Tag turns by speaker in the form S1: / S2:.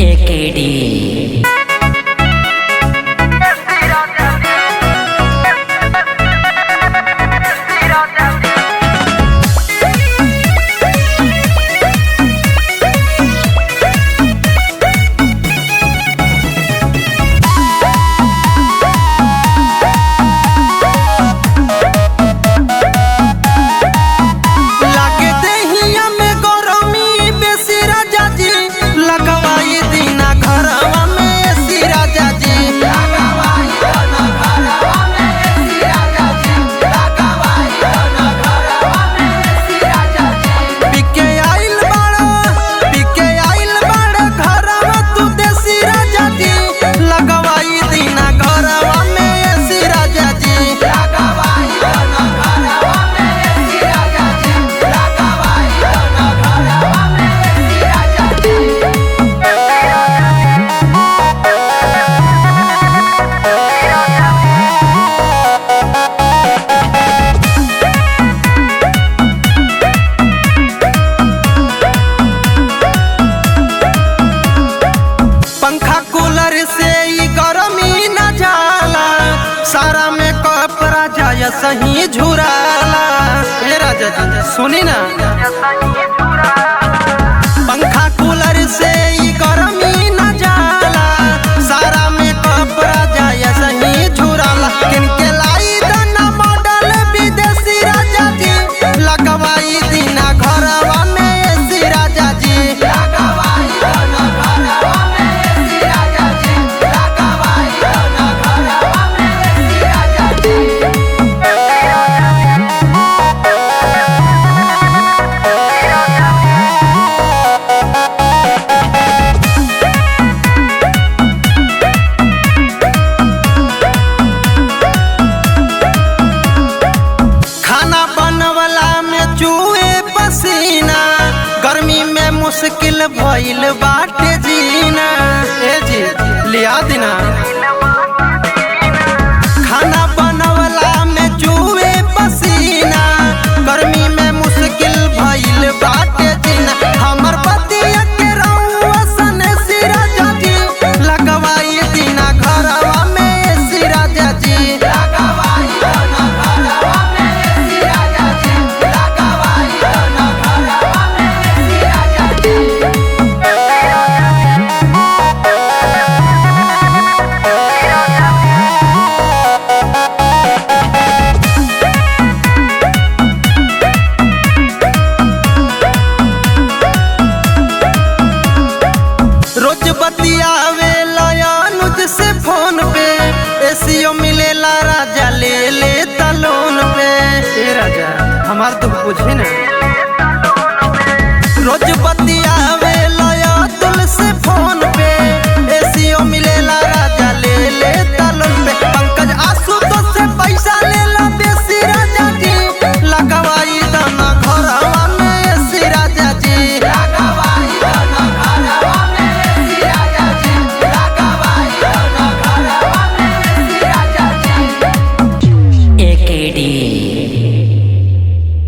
S1: AKD
S2: सही झुराला ए राजा जी सुनी ना पंखा कूलर से ई गर्मी न जाला सारा में कपड़ा जाय सही झुराला किनके लाई दना मॉडल विदेशी राजा जी लगवाई दीना घरवा में एसी राजा जी लगवाई दना घरवा में एसी राजा जी लगवाई दना घरवा में एसी राजा जी मुश्किल भइल बाटे जीना ए जी लिया दिना खाना बनवला में चूहे पसीना गर्मी में मुश्किल भइल बाटे जीना हमर पतिया के रउआ सने सिरा जाजी लगवाई दीना घरवा में सिरा जाजी लगवाई दीना घरवा में सिरा जाजी लगवाई दीना घरवा में सिरा जाजी रोज बतियावे लयानुज से फोन पे एसीओ मिलेला राजा ले ले तलोन पे ए राजा हमार तो बुझे ना रोज बतिया